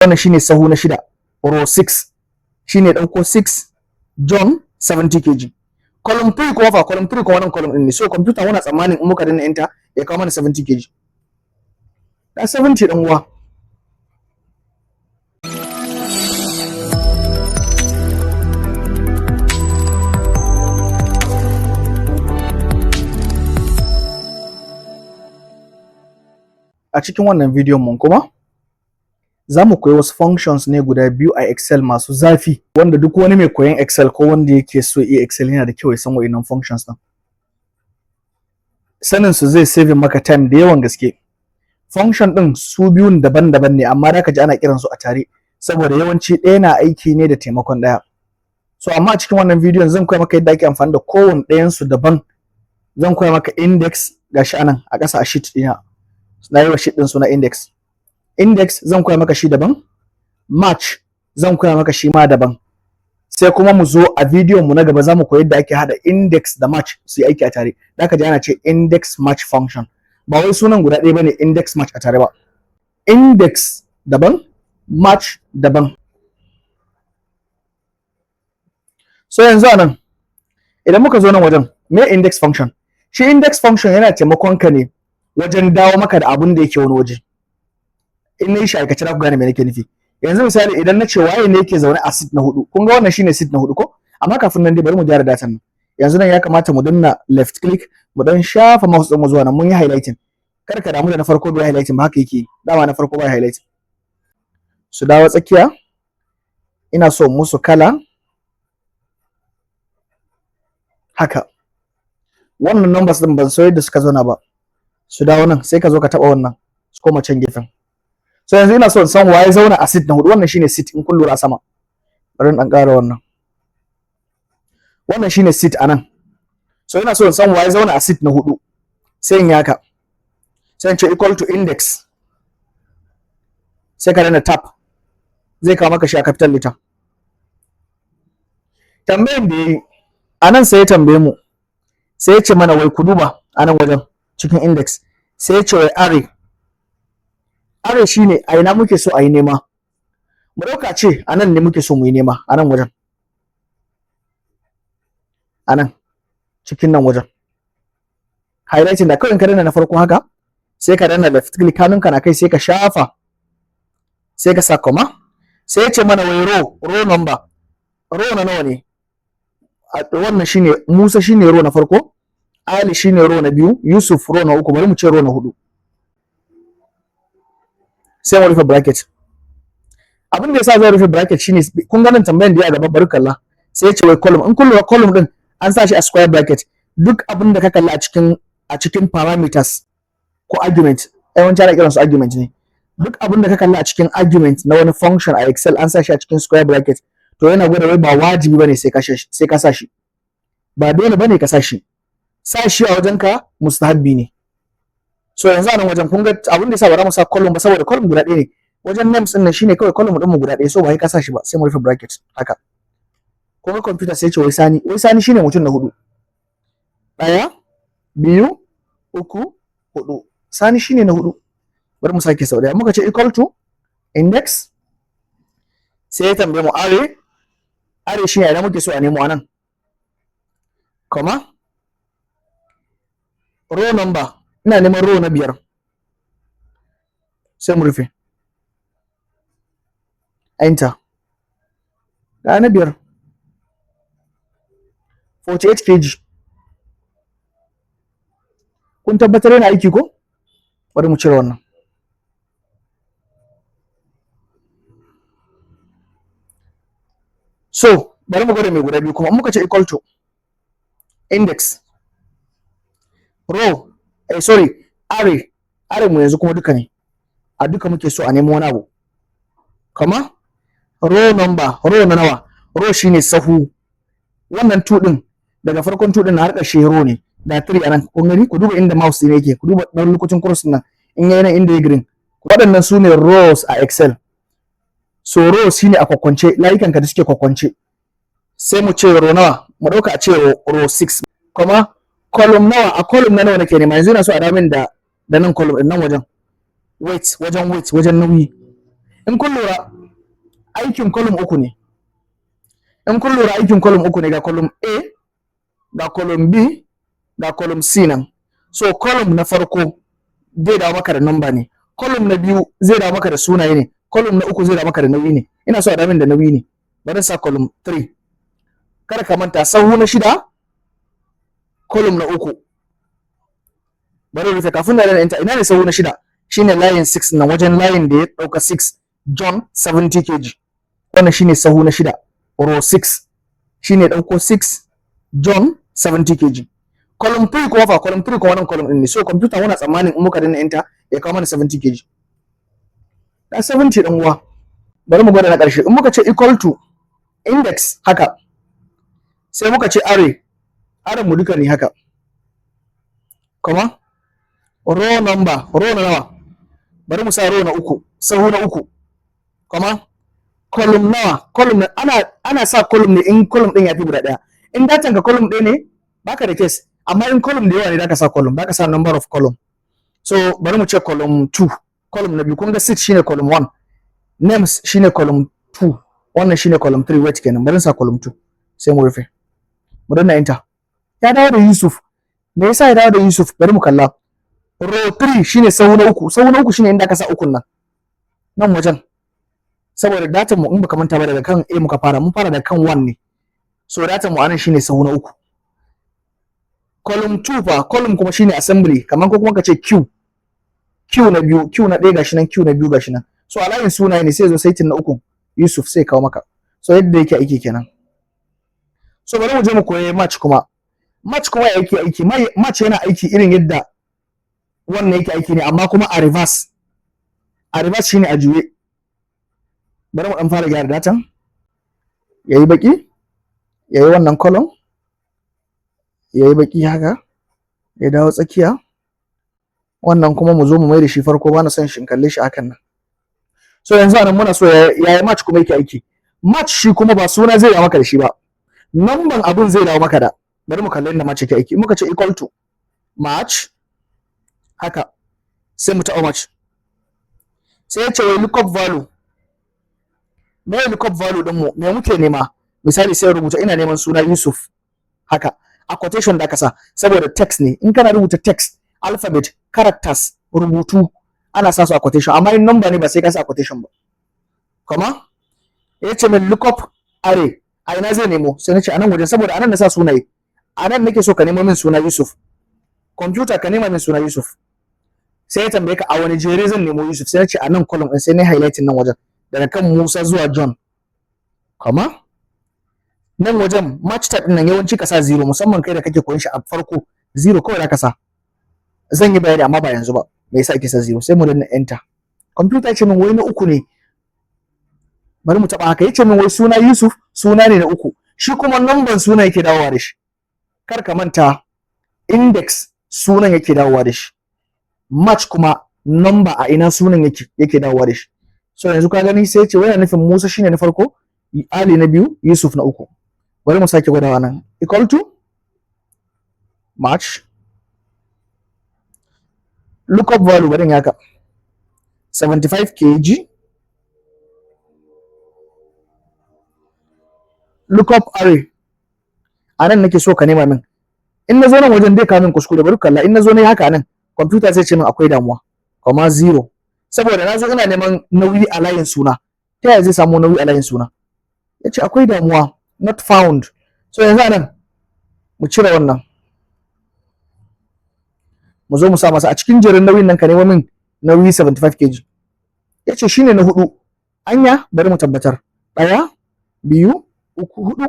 wannan shine sahu na 6 row 6 shine dauko 6 John 70 kg. Column 3 kuma fa column 3 kuma wannan column din ne, so computer wana tsammanin in muka danna enter ya kawo mana 70 kg. Da 70 dan uwa. A cikin wannan bidiyon mun kuma za mu koyi wasu functions ne guda biyu a Excel masu zafi, wanda duk wani mai koyon Excel ko wanda yake so iya Excel yana da kyau ya san wa'innan functions din. Sanin su zai save maka time da yawan gaske. Function din su biyun daban-daban ne, amma da ka ji ana kiran su a tare saboda yawanci ɗaya na aiki ne da taimakon ɗaya. So amma a cikin wannan bidiyon zan koya maka yadda ake amfani da kowanne ɗayan su daban. Zan koya maka index gashi anan a ƙasa a sheet ɗina. Na yi wa sheet ɗin suna index. Index zan koya maka shi daban, match zan koya maka shi ma daban. Sai kuma mu zo a bidiyon mu na gaba za mu koyi yadda ake hada index da match su yi aiki a tare. Da ka ji ana ce index match function. Ba wai sunan guda ɗaya bane index match a tare ba. Index daban, match daban. So yanzu anan idan muka zo nan wajen me index function? Shi index function yana taimakon ka ne wajen dawo maka da abun da yake wani waje. In na yi shi aikace za ku gane me nake nufi. Yanzu misali idan na ce waye ne yake zaune a seat na 4, kun ga wannan shine seat na 4 ko? Amma kafin nan dai bari mu gyara datan nan. Yanzu nan ya kamata mu danna left click mu dan shafa mouse din mu zuwa nan mun yi highlighting. Kar ka damu da na farko bai highlighting ba, haka yake. Dama na farko bai highlighting. Su dawo tsakiya. Ina so musu kala haka. Wannan numbers din ban so yadda suka zauna ba. Su dawo nan sai ka zo ka taba wannan su koma can gefen. So yanzu ina so in san waye zauna a seat na 4. Wannan shine seat in kun lura sama. Bari in dan ƙara wannan. Wannan shine seat anan. So ina so in san waye zauna a seat na 4. Sai in yaka. Sai in ce equal to index. Sai ka danna tab. Zai kawo maka shi a capital letter. Tambayin da yayi anan sai ya tambaye mu. Sai ya ce mana wai ku duba anan wajen cikin index. Sai ya ce wai array. Array shine a ina muke so a yi nema. Mu dauka ce anan ne muke so mu yi nema, anan wajen. Anan cikin nan wajen. Highlighting da kawai in ka danna na farko haka, sai ka danna left click hannunka na kai sai ka shafa. Sai ka sa comma. Sai ya ce mana wai row number. Row na nawa ne? Wannan shine Musa shine row na farko, Ali shine row na biyu, Yusuf row na uku, bari mu ce row na 4. Sai mu rufe bracket. Abin da yasa zai rufe bracket shine kun ga nan tambayan da ya gaba bari kalla. Sai ya ce wai column, in kun lura column din an sa shi a square bracket. Duk abin da ka kalla a cikin parameters ko argument, yawanci ana kiransu argument ne. Duk abin da ka kalla a cikin argument na wani function a Excel an sa shi a cikin square bracket. To yana gwada wai ba wajibi bane sai ka sa shi. Ba dole bane ka sa shi. Sa shi a wajenka mustahabbi ne. So yanzu a nan wajen kun ga abin da yasa ba za mu sa column ba saboda column guda ɗaya ne. Wajen names din nan shine kawai column din mu guda ɗaya, so ba sai ka sa shi ba, sai mu rufe bracket haka. Kun ga computer sai ya ce wai Sani shine mutum na 4. 1 2 3 4. Sani shine na 4. Bari mu sake sau daya. Muka ce equal to index. Sai ya tambaye mu array. Array shine idan muke so a nemo anan. Comma. Row number. Ina neman row na 5. Sai mu rufe. Enter. Ga na 5. 48 kg. Kun tabbatar yana aiki ko? Bari mu cire wannan. So, bari mu gwada mai guda biyu kuma muka ce equal to index row array mu yanzu kuma duka ne. A duka muke so a nemo wani abu. Kama row number, row na nawa? Row shine sahu. Wannan 2 din daga farkon 2 din har ƙarshe row ne. Da 3 anan. Kun gani? Ku duba inda mouse ne yake. Ku duba dan lokacin cross nan. In yayi nan inda ya green. Waɗannan su ne rows a Excel. So row shine a kwakwance, layukan ka da suke kwakwance. Sai mu ce row nawa? Mu dauka a ce row 6. Kuma column nawa? A column na nawa nake nema? Yanzu ina so a damin da nan column din nan wajen. Wajen nauyi. in kun lura aikin column uku ne, in kun lura aikin column uku ne, ga column A, ga column B, ga column C nan. So column na farko zai dawo maka da number ne, column na biyu zai dawo maka da sunaye ne, column na uku zai dawo maka da nauyi ne. Ina so a damin da nauyi ne, bari sa column 3. Kada ka manta sahu na 6 column na uku. Bari rufe kafin da enter. Ina ne sahu na 6? Shine line 6 nan, wajen line da ya dauka 6 John 70 kg. Wannan shine sahu na 6 row 6 shine dauko 6 John 70 kg. Column 3 kuma fa, column 3 kuma wannan column din ne. So computer muna tsammanin in muka danna enter ya kawo mana 70 kg. Da 70 dan uwa. Bari mu gwada na ƙarshe. In muka ce equal to index haka, sai muka ce array mu duka ne haka, kuma row number, row na nawa, bari mu sa row na 3, sahu na 3, kuma column nawa, column ana sa column ne in column din ya fi guda ɗaya. In datan ka column ɗaya ne baka da case, amma in column da yawa ne zaka sa column, baka sa number of column. So bari mu ce column 2, column na biyu, kun ga 6 shine column 1, names shine column 2, wannan shine column 3, wait kenan, bari sa column 2 sai mu rufe, mu danna enter. Ya dawo da Yusuf. Me yasa ya dawo da Yusuf? Bari mu kalla. Row 3 shine sahu na 3, sahu na 3 shine inda aka sa ukun nan wajen, saboda datan mu in baka manta ba daga kan A muka fara, mun fara daga kan 1 ne, so datan mu anan shine sahu na 3. Column 2 fa, column kuma shine assembly, kaman ko kuma ka ce Q na biyu, Q na ɗaya gashi nan, Q na biyu gashi nan. So a layin sunaye ne sai zo saitin na 3 Yusuf sai kawo maka. So yadda yake aiki kenan. So bari mu je mu koyi match kuma. Match kuma yake aiki, match yana aiki irin yadda wannan yake aiki ne, amma kuma a reverse. A reverse shine a juye. Bari mu dan fara gyara datan. Yayi baki, yayi wannan column, yayi baki haka, ya dawo tsakiya. Wannan kuma mu zo mu mai da shi farko, ba na son shi in kalle shi hakan nan. So yanzu anan muna so yayi match kuma yake aiki. Match shi kuma ba suna zai dawo maka da shi ba, number abun zai dawo maka da. Bari mu kalle inda match yake aiki. Muka ce equal to match haka, sai mu taɓa match, sai ya ce wai lookup value. Me lookup value din mu? Me muke nema? Misali sai rubuta ina neman suna Yusuf haka, a quotation da aka sa saboda text ne. In kana rubuta text, alphabet, characters, rubutu ana sa su a quotation, amma in number ne ba sai ka sa a quotation ba. Kuma ya ce min lookup array, a ina zai nemo? Sai na ce anan wajen, saboda anan na sa sunaye. Anan nake so ka nemo min suna Yusuf. Computer ka nema min suna Yusuf. Sai ya tambaye ka a wani jere zan nemo Yusuf, sai na ce anan column din, sai na highlighting nan wajen daga kan Musa zuwa John. Kuma nan wajen match type din nan yawanci ka sa 0, musamman kai da kake koyon shi a farko, 0 kawai zaka sa. Zan yi bayani amma ba yanzu ba. Me yasa ake sa 0? Sai mu danna enter. Computer ya ce min wai na 3 ne. Bari mu taba haka, yace min wai suna Yusuf suna ne na 3. Shi kuma number suna yake dawowa da shi. Kar ka manta index sunan yake dawowa da shi. Match kuma number a ina sunan yake dawowa da shi. So yanzu ka gani sai ce wai nufin Musa shine na farko, Ali na biyu, Yusuf na 3. Bari mu sake gwadawa nan. Equal to match lookup value, bari haka 75 kg lookup array. Anan nake so ka nema min. In na zo nan wajen dai ka min kuskure, bari kalla. In na zo ne haka nan, computer sai ce min akwai damuwa, kuma 0, saboda na zo ina neman nauyi a layin suna. Ta yaya zai samu nauyi a layin suna? Yace akwai damuwa, not found. So yanzu anan mu cire wannan, mu zo mu sa masa a cikin jerin nauyin nan ka nemo min nauyi 75 kg. Yace shine na 4. Anya, bari mu tabbatar. 1 2 3 4.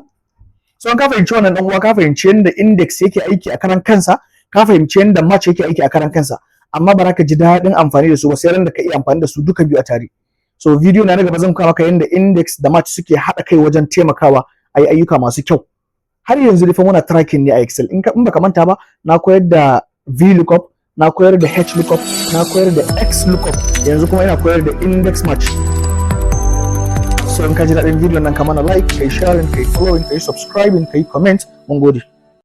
So ka fahimci wannan dan uwa, ka fahimci yanda index yake aiki a karan kansa, ka fahimci yanda match yake aiki a karan kansa, amma ba za ka ji daɗin amfani da su ba sai ran da ka iya amfani da su duka biyu a tare. So video na gaba zan kawo maka yanda index da match suke haɗa kai wajen taimakawa a yi ayyuka masu kyau. Har yanzu dai fa muna tracking ne a Excel. In baka manta ba, na koyar da VLOOKUP, na koyar da HLOOKUP, na koyar da XLOOKUP, yanzu kuma ina koyar da index match. So in ka ji daɗin video nan ka mana like, kai sharing, kai following, kai subscribing, kai comment. Mun gode.